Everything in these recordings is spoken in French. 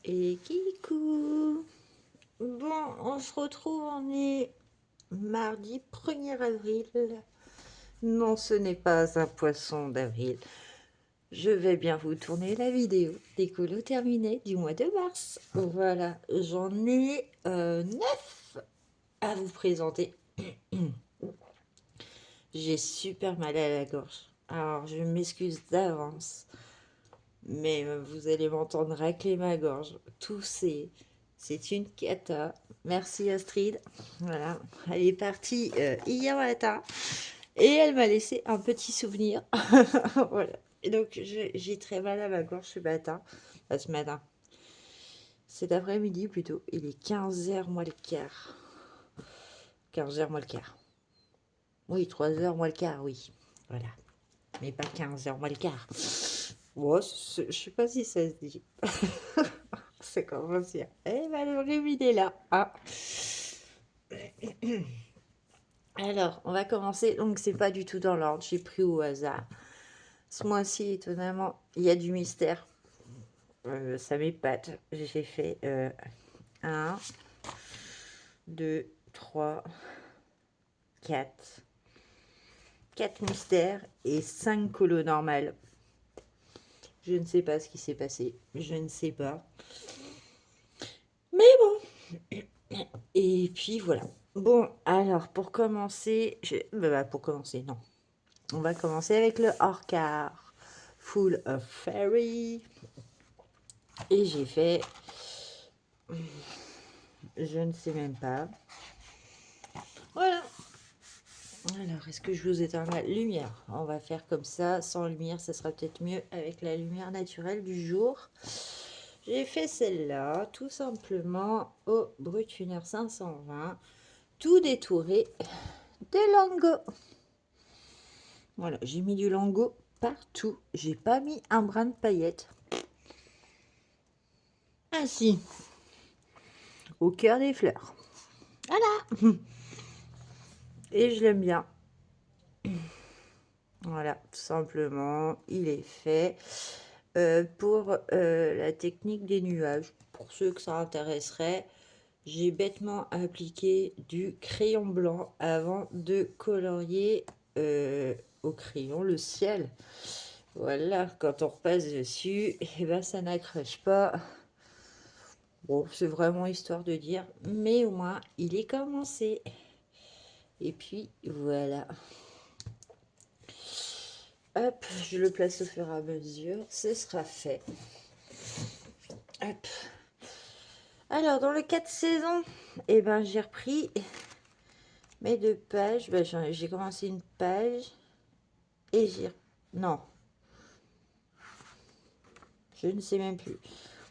Et Kikou. Bon, on se retrouve, on est mardi 1er avril. Non, ce n'est pas un poisson d'avril. Je vais bien vous tourner la vidéo des colos terminés du mois de mars. Voilà, j'en ai 9 à vous présenter. J'ai super mal à la gorge. Alors, je m'excuse d'avance. Mais vous allez m'entendre racler ma gorge, tousser. C'est une cata. Merci Astrid. Voilà, elle est partie hier matin et elle m'a laissé un petit souvenir. Voilà. Et donc j'ai très mal à ma gorge ce matin. Enfin, ce matin. Cet après-midi plutôt. Il est 15h moins le quart. 15h moins le quart. Oui, 3h moins le quart, oui. Voilà. Mais pas 15h moins le quart. Oh, je sais pas si ça se dit. C'est comme ça. Eh ben, le rhume, il est là. Ah. Alors, on va commencer. Donc, c'est pas du tout dans l'ordre. J'ai pris au hasard. Ce mois-ci, étonnamment, il y a du mystère. Ça m'épate. J'ai fait 1, 2, 3, 4. 4 mystères et 5 colos normales. Je ne sais pas ce qui s'est passé. Je ne sais pas. Mais bon. Et puis voilà. Bon, alors pour commencer, pour commencer, non. On va commencer avec le hors-quart. Full of Fairy. Et j'ai fait... Je ne sais même pas. Voilà. Alors, est-ce que je vous éteins la lumière? On va faire comme ça, sans lumière, ça sera peut-être mieux avec la lumière naturelle du jour. J'ai fait celle-là, tout simplement, au Brutuner 520, tout détouré de Lango. Voilà, j'ai mis du Lango partout. J'ai pas mis un brin de paillettes. Ainsi, au cœur des fleurs. Voilà. Et je l'aime bien. Voilà, tout simplement, il est fait pour la technique des nuages. Pour ceux que ça intéresserait, j'ai bêtement appliqué du crayon blanc avant de colorier au crayon le ciel. Voilà, quand on repasse dessus, et ben ça n'accroche pas. Bon, c'est vraiment histoire de dire, mais au moins il est commencé. Et puis voilà. Hop, je le place au fur et à mesure, ce sera fait. Hop. Alors, dans le 4 saisons, eh ben, j'ai repris mes 2 pages. Ben, j'ai commencé une page et j'ai... Non. Je ne sais même plus.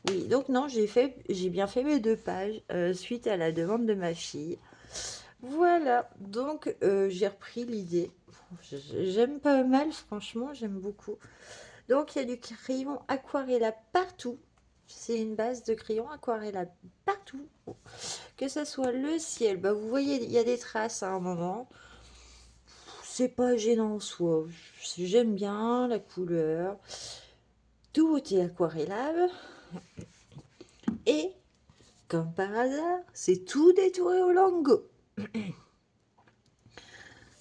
Oui, donc non, j'ai bien fait mes 2 pages suite à la demande de ma fille. Voilà, donc j'ai repris l'idée. J'aime pas mal, franchement, j'aime beaucoup. Donc il y a du crayon aquarella partout. C'est une base de crayon aquarella partout. Que ce soit le ciel, bah vous voyez, il y a des traces à un moment. C'est pas gênant en soi. J'aime bien la couleur. Tout est aquarellable. Et, comme par hasard, c'est tout détouré au Lango.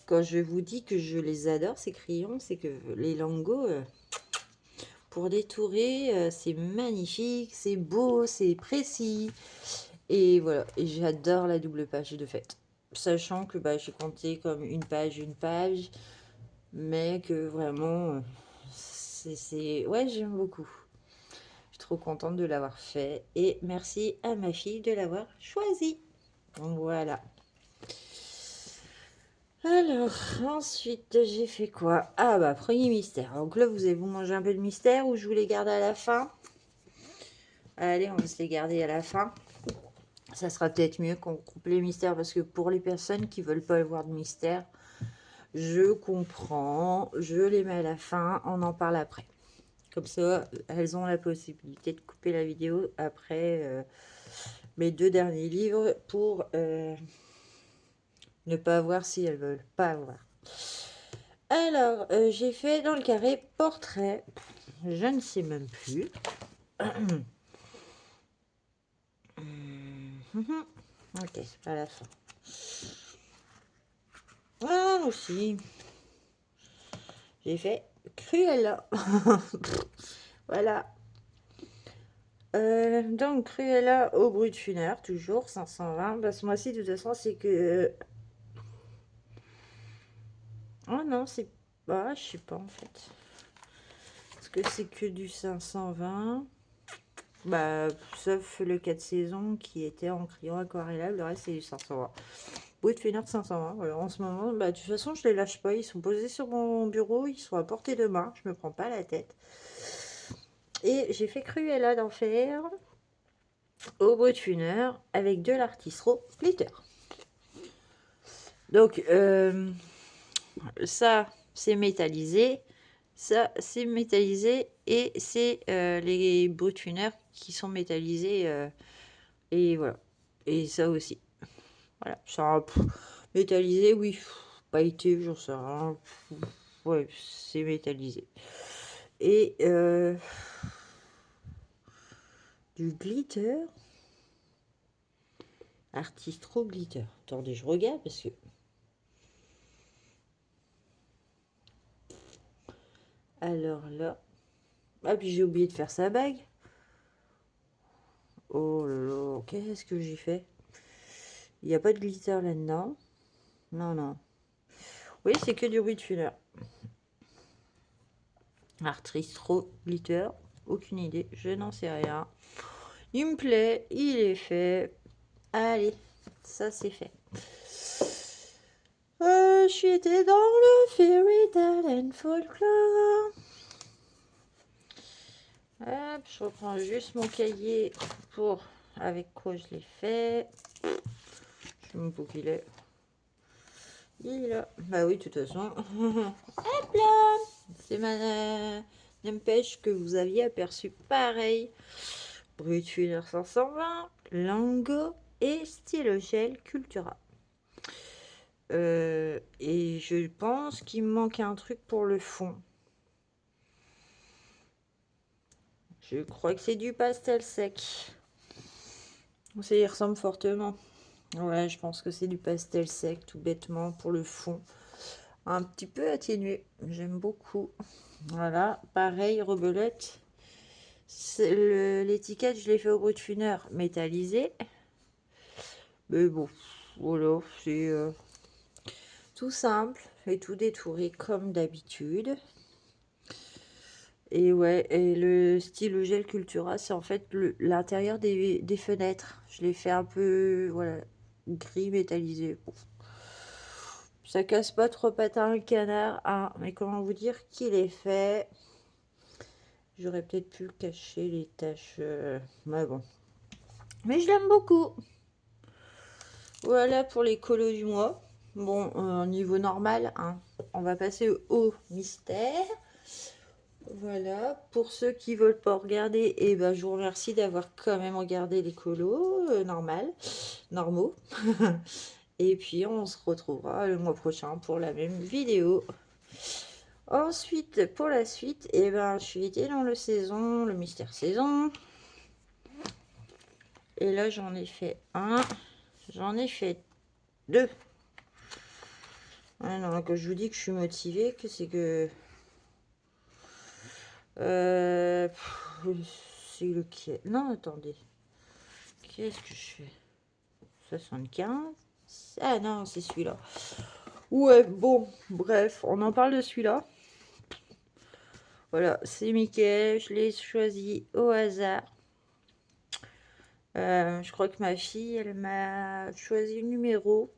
Quand je vous dis que je les adore, ces crayons, c'est que les Lango, pour détourer, c'est magnifique, c'est beau, c'est précis. Et voilà, et j'adore la double page de fait. Sachant que bah, j'ai compté comme une page, mais que vraiment, ouais, j'aime beaucoup. Je suis trop contente de l'avoir fait. Et merci à ma fille de l'avoir choisi. Voilà. Alors, ensuite, j'ai fait quoi? Ah bah, premier mystère. Donc là, vous mangez un peu de mystère ou je vous les garde à la fin? Allez, on va se les garder à la fin. Ça sera peut-être mieux qu'on coupe les mystères parce que pour les personnes qui veulent pas avoir de mystère, je comprends. Je les mets à la fin, on en parle après. Comme ça, elles ont la possibilité de couper la vidéo après mes 2 derniers livres pour ne pas avoir si elles veulent pas avoir. Alors, j'ai fait dans le carré portrait. Je ne sais même plus. Mhm. Ok, c'est pas la fin. Ah, aussi. J'ai fait Cruella. Voilà. Donc, Cruella au bruit de funèbre, toujours 520. Bah, ce mois-ci, de toute façon, c'est que. Oh non, c'est. Bah, je sais pas en fait. Parce que c'est que du 520. Bah, sauf le 4 saisons qui était en crayon aquarellable, le reste c'est du 520. Bruit de funèbre 520. Voilà, en ce moment, bah, de toute façon, je les lâche pas. Ils sont posés sur mon bureau, ils sont à portée de main. Je me prends pas la tête. Et j'ai fait Cruella d'enfer au bruit de funèbre avec de l'artistro glitter. Donc, ça, c'est métallisé. Ça, c'est métallisé. Et c'est les bruits de funèbre qui sont métallisés. Et voilà. Et ça aussi. Voilà. Ça, métallisé, oui. Pas été, j'en sais rien. Ouais, c'est métallisé. Et du glitter. Artistro glitter. Attendez, je regarde parce que. Alors là. Ah, puis j'ai oublié de faire sa bague. Oh là là, qu'est-ce que j'ai fait? Il n'y a pas de glitter là-dedans. Non, non. Oui, c'est que du bruit de funèbre. Artistro glitter. Aucune idée, je n'en sais rien. Il me plaît, il est fait. Allez, ça c'est fait. Je suis été dans le Fairy Tale and Folklore. Hop, je reprends juste mon cahier pour avec quoi je l'ai fait. Je me boucle il est. Il est là. Bah oui, de toute façon. Hop là. C'est ma pêche que vous aviez aperçu pareil. Brutuner 520, Lango et Stylogel Cultura. Et je pense qu'il me manque un truc pour le fond. Je crois que c'est du pastel sec. Ça y ressemble fortement. Ouais, je pense que c'est du pastel sec, tout bêtement, pour le fond. Un petit peu atténué. J'aime beaucoup. Voilà, pareil, rebelette. L'étiquette, je l'ai fait au bruit de funeur métallisé. Mais bon, voilà, c'est tout simple et tout détouré comme d'habitude. Et ouais, et le stylo gel Cultura, c'est en fait l'intérieur des fenêtres. Je l'ai fait un peu, voilà, gris métallisé. Bon. Ça casse pas trop patin le canard, hein, mais comment vous dire qu'il est fait? J'aurais peut-être pu le cacher, les taches, mais bon. Mais je l'aime beaucoup. Voilà pour les colos du mois. Bon, niveau normal, hein, on va passer au mystère. Voilà, pour ceux qui veulent pas regarder, et ben, je vous remercie d'avoir quand même regardé les colos normaux. Et puis on se retrouvera le mois prochain pour la même vidéo. Ensuite, pour la suite, et ben, je suis été dans le mystère saison. Et là, j'en ai fait un, j'en ai fait deux. Ah non, quand je vous dis que je suis motivée, que c'est que... c'est lequel? Non, attendez. Qu'est-ce que je fais? 75. Ah non, c'est celui-là. Ouais, bon, bref, on en parle de celui-là. Voilà, c'est Mickey, je l'ai choisi au hasard. Je crois que ma fille, elle m'a choisi le numéro,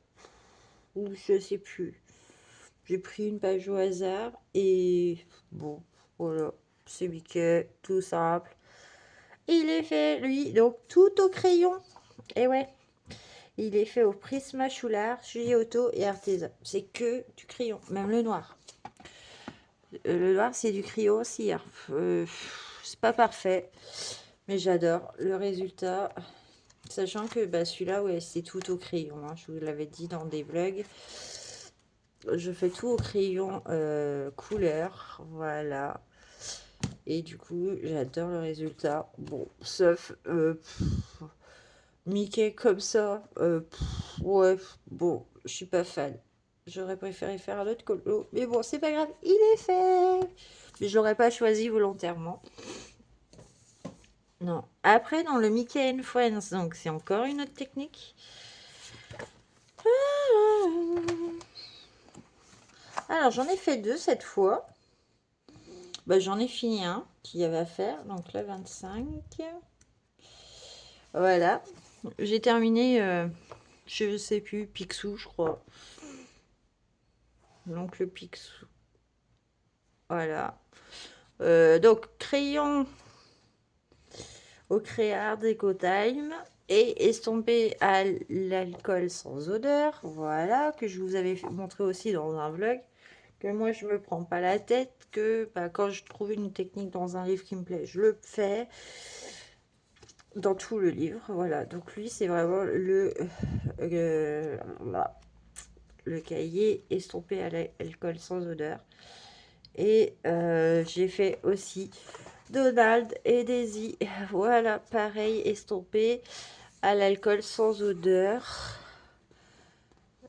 ou je sais plus. J'ai pris une page au hasard et bon, voilà, c'est Mickey, tout simple. Il est fait, lui, donc tout au crayon. Et ouais, il est fait au Prismacolor, Giotto et Arteza. C'est que du crayon, même le noir. Le noir, c'est du crayon aussi. Hein. C'est pas parfait, mais j'adore le résultat. Sachant que bah, celui-là, ouais, c'est tout au crayon. Hein. Je vous l'avais dit dans des vlogs. Je fais tout au crayon couleur. Voilà. Et du coup, j'adore le résultat. Bon, sauf Mickey comme ça, ouais, bon, je suis pas fan. J'aurais préféré faire un autre colo, mais bon, c'est pas grave, il est fait. Mais je l'aurais pas choisi volontairement. Non. Après, dans le Mickey and Friends, donc c'est encore une autre technique. Alors, j'en ai fait deux cette fois. Bah, j'en ai fini un qu'il y avait à faire, donc là 25. Voilà. J'ai terminé, je sais plus, Picsou, je crois. Donc le Picsou. Voilà. Donc, crayon au Créard Time et estompé à l'alcool sans odeur. Voilà, que je vous avais montré aussi dans un vlog. Que moi, je me prends pas la tête. Que bah, quand je trouve une technique dans un livre qui me plaît, je le fais. Dans tout le livre, voilà. Donc lui, c'est vraiment le cahier estompé à l'alcool sans odeur. Et j'ai fait aussi Donald et Daisy. Voilà, pareil, estompé à l'alcool sans odeur.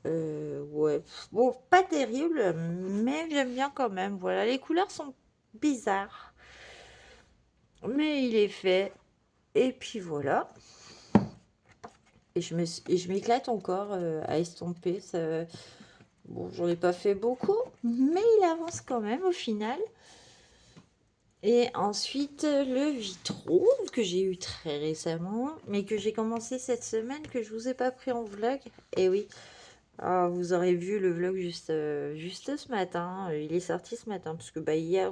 Ouais, bon, pas terrible, mais j'aime bien quand même. Voilà, les couleurs sont bizarres, mais il est fait. Et puis voilà. Et je m'éclate encore à estomper. Ça, bon, j'en ai pas fait beaucoup, mais il avance quand même au final. Et ensuite, le vitro que j'ai eu très récemment, mais que j'ai commencé cette semaine, que je vous ai pas pris en vlog. Et oui, alors, vous aurez vu le vlog juste ce matin. Il est sorti ce matin, parce que bah, hier,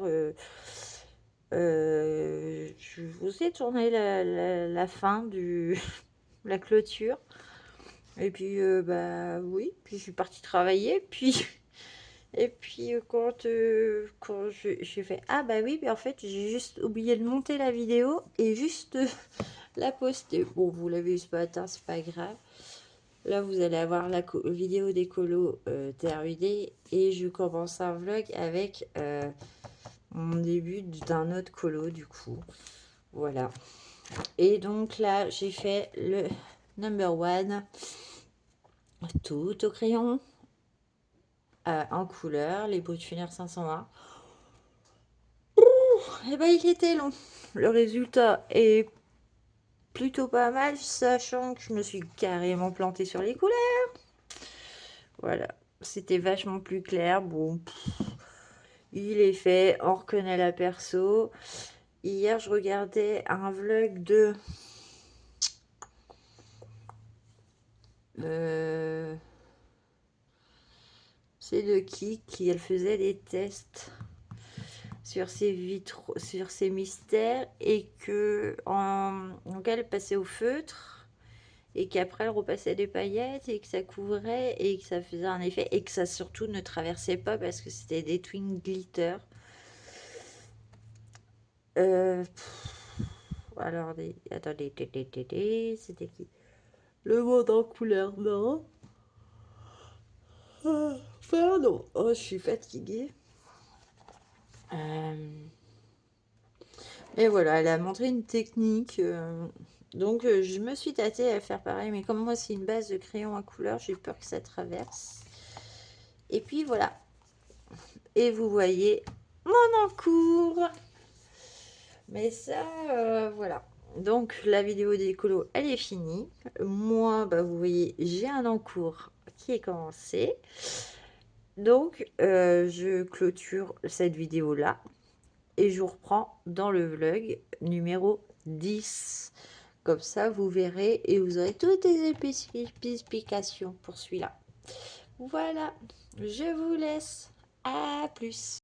je vous ai tourné la fin du la clôture. Et puis, bah oui, puis je suis partie travailler, puis... Et puis quand j'ai fait ah bah oui mais en fait j'ai juste oublié de monter la vidéo et juste la poster. Bon vous l'avez eu ce matin, c'est pas grave. Là vous allez avoir la vidéo des colos terminée et je commence un vlog avec mon début d'un autre colo du coup. Voilà. Et donc là j'ai fait le number one tout au crayon en couleur, les bruits de funèbres 520. Et ben il était long. Le résultat est plutôt pas mal, sachant que je me suis carrément plantée sur les couleurs. Voilà, c'était vachement plus clair. Bon, il est fait, on reconnaît la perso. Hier, je regardais un vlog de... c'est de qui elle faisait des tests sur ses vitraux, sur ses mystères, et que donc elle passait au feutre et qu'après elle repassait des paillettes et que ça couvrait et que ça faisait un effet et que ça surtout ne traversait pas parce que c'était des twin glitter. Alors, attendez, c'était qui? Le monde en couleur, non? Pardon, oh, je suis fatiguée. Et voilà, elle a montré une technique. Donc, je me suis tâtée à faire pareil. Mais comme moi, c'est une base de crayon à couleur, j'ai peur que ça traverse. Et puis, voilà. Et vous voyez mon encours. Mais ça, voilà. Donc, la vidéo des colos, elle est finie. Moi, bah, vous voyez, j'ai un encours qui est commencé. Donc, je clôture cette vidéo-là. Et je vous reprends dans le vlog numéro 10. Comme ça, vous verrez et vous aurez toutes les explications pour celui-là. Voilà, je vous laisse. À plus.